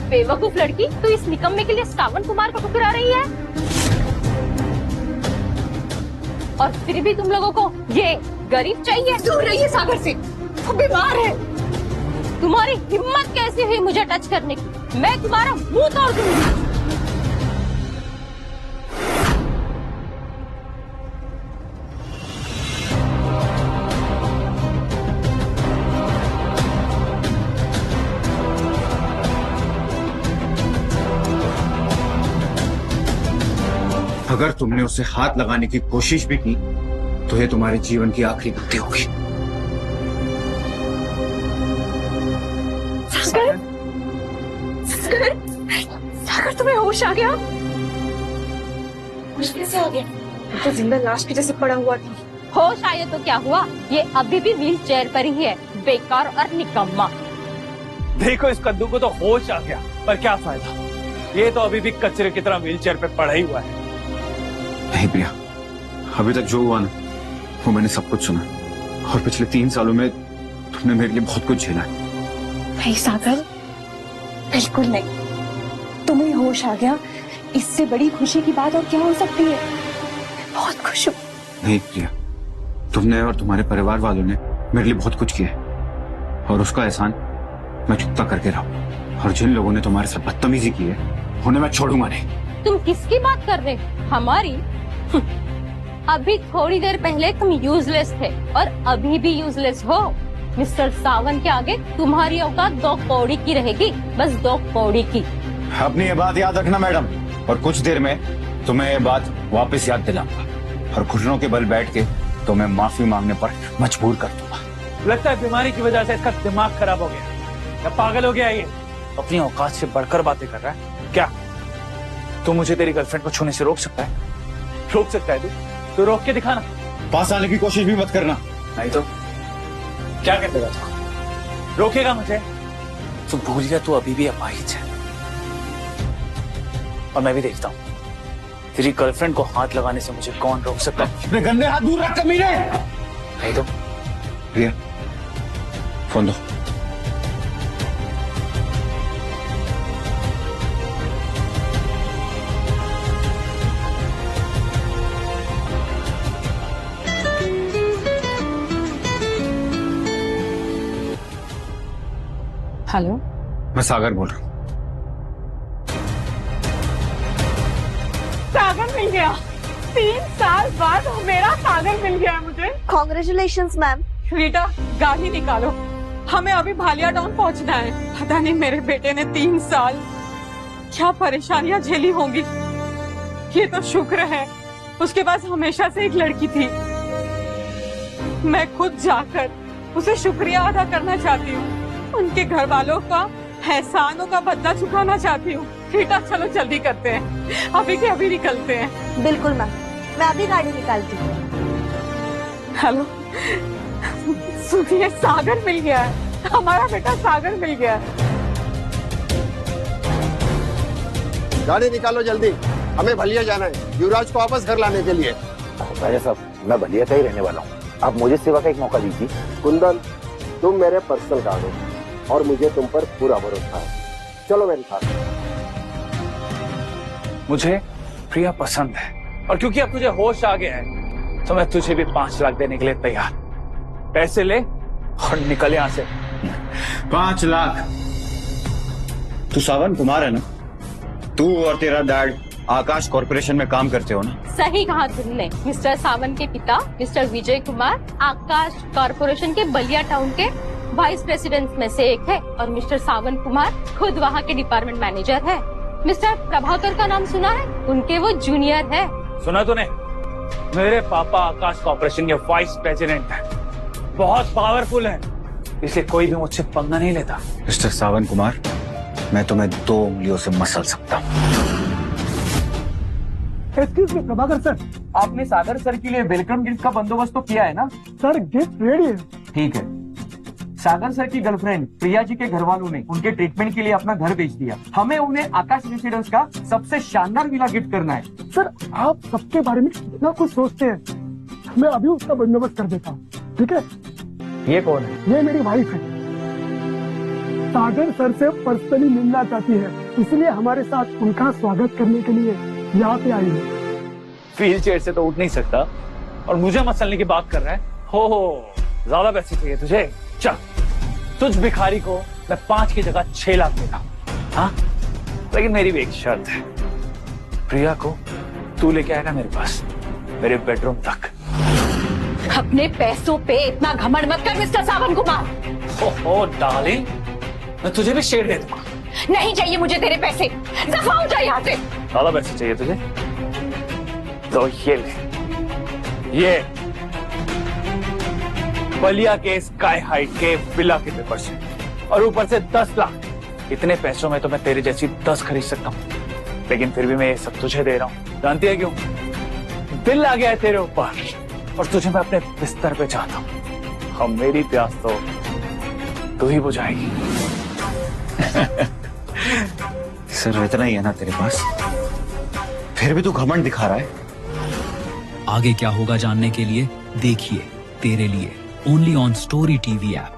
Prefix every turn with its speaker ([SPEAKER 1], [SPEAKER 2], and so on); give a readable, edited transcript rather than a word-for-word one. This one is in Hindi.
[SPEAKER 1] बेवकूफ लड़की, तू इस निकम्मे के लिए सावन कुमार को ठुकरा रही है। और फिर भी तुम लोगों को ये गरीब चाहिए।
[SPEAKER 2] दूर रहिए सागर से, वो बीमार है।
[SPEAKER 1] तुम्हारी हिम्मत कैसे हुई मुझे टच करने की? मैं तुम्हारा मुंह तोड़ दूंगी।
[SPEAKER 3] अगर तुमने उसे हाथ लगाने की कोशिश भी की तो ये तुम्हारे जीवन की आखिरी गलती होगी।
[SPEAKER 2] सागर, सागर, सागर तुम्हें होश आ गया? होश कैसे आ गया? तो जिंदा लाश के जैसे पड़ा हुआ था।
[SPEAKER 1] होश आए तो क्या हुआ, ये अभी भी व्हील चेयर पर ही है, बेकार और निकम्मा।
[SPEAKER 4] देखो इस कद्दू को तो होश आ गया, पर क्या फायदा, ये तो अभी भी कचरे की तरह व्हील चेयर पे पड़ा ही हुआ है।
[SPEAKER 3] नहीं प्रिया, अभी तक जो हुआ ना वो मैंने सब कुछ सुना, और पिछले 3 सालों में तुमने मेरे लिए बहुत कुछ झेला है।
[SPEAKER 2] नहीं सागर, बिल्कुल नहीं। तुम्हें होश आ गया, इससे बड़ी खुशी की बात और क्या हो सकती है? मैं बहुत खुश हूँ।
[SPEAKER 3] नहीं प्रिया, तुमने और तुम्हारे परिवार वालों ने मेरे लिए बहुत कुछ किया है, और उसका एहसान मैं चुकता करके रहा। और जिन लोगों ने तुम्हारे साथ बदतमीजी की है उन्हें मैं छोड़ूंगा नहीं।
[SPEAKER 1] तुम किसकी बात कर रहे हो? हमारी? अभी थोड़ी देर पहले तुम यूजलेस थे और अभी भी यूजलेस हो। मिस्टर सावन के आगे तुम्हारी औकात 2 कौड़ी की रहेगी, बस 2 कौड़ी की।
[SPEAKER 3] अपनी ये बात याद रखना मैडम, और कुछ देर में तुम्हें ये बात वापस याद दिलाऊंगा, और घुटनों के बल बैठ के तुम्हें माफी मांगने पर मजबूर कर दूंगा।
[SPEAKER 4] लगता है बीमारी की वजह से इसका दिमाग खराब हो गया, या पागल हो गया ये। अपनी औकात से बढ़कर बातें कर रहा है क्या? तू मुझे तेरी गर्लफ्रेंड को छूने से रोक सकता है? रोक सकता है तू रोक के दिखाना।
[SPEAKER 3] पास आने की कोशिश भी मत करना,
[SPEAKER 4] नहीं तो क्या कर देगा तू? रोकेगा मुझे? तू भूल गया तू अभी भी अपाहिज है, और मैं भी देखता हूँ तेरी गर्लफ्रेंड को हाथ लगाने से मुझे कौन रोक सकता है।
[SPEAKER 3] अपने गंदे हाथ दूर रख कमीने।
[SPEAKER 4] नहीं तो
[SPEAKER 3] प्रिया, फोन दो।
[SPEAKER 1] हेलो,
[SPEAKER 3] मैं सागर बोल रहा हूँ।
[SPEAKER 2] सागर मिल गया। 3 साल बाद मेरा सागर मिल गया है मुझे।
[SPEAKER 5] Congratulations ma'am.
[SPEAKER 2] रीटा, गाड़ी निकालो, हमें अभी भालिया टाउन पहुंचना है। पता नहीं मेरे बेटे ने 3 साल क्या परेशानियां झेली होंगी। ये तो शुक्र है उसके पास हमेशा से एक लड़की थी। मैं खुद जाकर उसे शुक्रिया अदा करना चाहती हूँ, उनके घर वालों का एहसानों का बदला चुकाना चाहती हूँ। रीटा चलो जल्दी करते हैं, अभी के अभी निकलते हैं।
[SPEAKER 5] बिल्कुल मैम, मैं अभी गाड़ी निकालती हूँ।
[SPEAKER 2] हेलो, सुनिए, सागर मिल गया है, हमारा बेटा सागर मिल गया है।
[SPEAKER 6] गाड़ी निकालो जल्दी, हमें भलिया जाना है युवराज को वापस घर लाने के लिए।
[SPEAKER 7] राजा साहब, मैं भलिया का ही रहने वाला हूँ, आप मुझे सेवा का एक मौका दीजिए।
[SPEAKER 6] कुंदन, तुम मेरे पर्सनल गार्ड हो और मुझे तुम पर पूरा भरोसा है। चलो मेरे साथ।
[SPEAKER 4] मुझे प्रिया पसंद है, और क्योंकि अब तुझे होश आ गया है तो मैं तुझे भी 5 लाख देने के लिए तैयार। पैसे ले और निकल यहाँ से।
[SPEAKER 3] 5 लाख? तू सावन कुमार है ना? तू और तेरा डैड आकाश कॉर्पोरेशन में काम करते हो ना?
[SPEAKER 1] सही कहा तुमने। मिस्टर सावन के पिता मिस्टर विजय कुमार आकाश कॉर्पोरेशन के बलिया टाउन के वाइस प्रेसिडेंट में से एक है, और मिस्टर सावन कुमार खुद वहाँ के डिपार्टमेंट मैनेजर है। मिस्टर प्रभाकर का नाम सुना है? उनके वो जूनियर है।
[SPEAKER 4] सुना तूने? मेरे पापा आकाश कॉर्पोरेशन के वाइस प्रेसिडेंट है, बहुत पावरफुल है, इसलिए कोई भी मुझसे पंगा नहीं लेता।
[SPEAKER 3] मिस्टर सावन कुमार, मैं तुम्हें 2 उंगलियों से मसल सकता हूँ।
[SPEAKER 8] एक्सक्यूज मी प्रभाकर सर,
[SPEAKER 4] आपने सागर सर के लिए वेलकम गिफ्ट का बंदोबस्त तो किया है ना?
[SPEAKER 8] सर गिफ्ट रेडी है।
[SPEAKER 4] ठीक है। सागर सर की गर्लफ्रेंड प्रिया जी के घर वालों ने उनके ट्रीटमेंट के लिए अपना घर बेच दिया। हमें उन्हें आकाश रेसिडेंस का सबसे शानदार विला गिफ्ट करना है।
[SPEAKER 8] सर आप सबके बारे में कितना कुछ सोचते हैं, मैं अभी उसका बंदोबस्त कर देता हूँ, ठीक है?
[SPEAKER 4] ये कौन है?
[SPEAKER 8] ये मेरी वाइफ है। सागर सर से पर्सनली मिलना चाहती है, इसलिए हमारे साथ उनका स्वागत करने के लिए यहाँ पे आई है।
[SPEAKER 4] व्हील चेयर से तो उठ नहीं सकता और मुझे मसलने की बात कर रहा है। हो ज्यादा पैसे चाहिए तुझे? चल, तुझ भिखारी को मैं 5 की जगह 6 लाख देता हूँ। हाँ, लेकिन मेरी भी एक शर्त है, प्रिया को तू लेके आएगा मेरे पास, मेरे बेडरूम तक।
[SPEAKER 1] अपने पैसों पे इतना घमंड मत कर मिस्टर सावन कुमार।
[SPEAKER 4] ओहो डार्लिंग, मैं तुझे भी शेयर दे दूंगा।
[SPEAKER 1] नहीं चाहिए मुझे तेरे पैसे, दफा हो जा यहाँ से।
[SPEAKER 4] ज्यादा पैसे चाहिए तुझे तो ये ले, ये बलिया के स्काई हाइट के विला के पेपर से, और ऊपर से 10 लाख। इतने पैसों में तो मैं तेरे जैसी 10 खरीद सकता हूँ, लेकिन फिर भी मैं ये सब तुझे दे रहा हूँ। जानती है क्यों? दिल आ गया है तेरे ऊपर और तुझे मैं अपने बिस्तर पे चाहता हूँ। हम मेरी प्यास तो तू ही बुझाएगी।
[SPEAKER 3] सर इतना ही है ना तेरे पास? फिर भी तू घमंड दिखा रहा है।
[SPEAKER 9] आगे क्या होगा जानने के लिए देखिए तेरे लिए only on story TV app.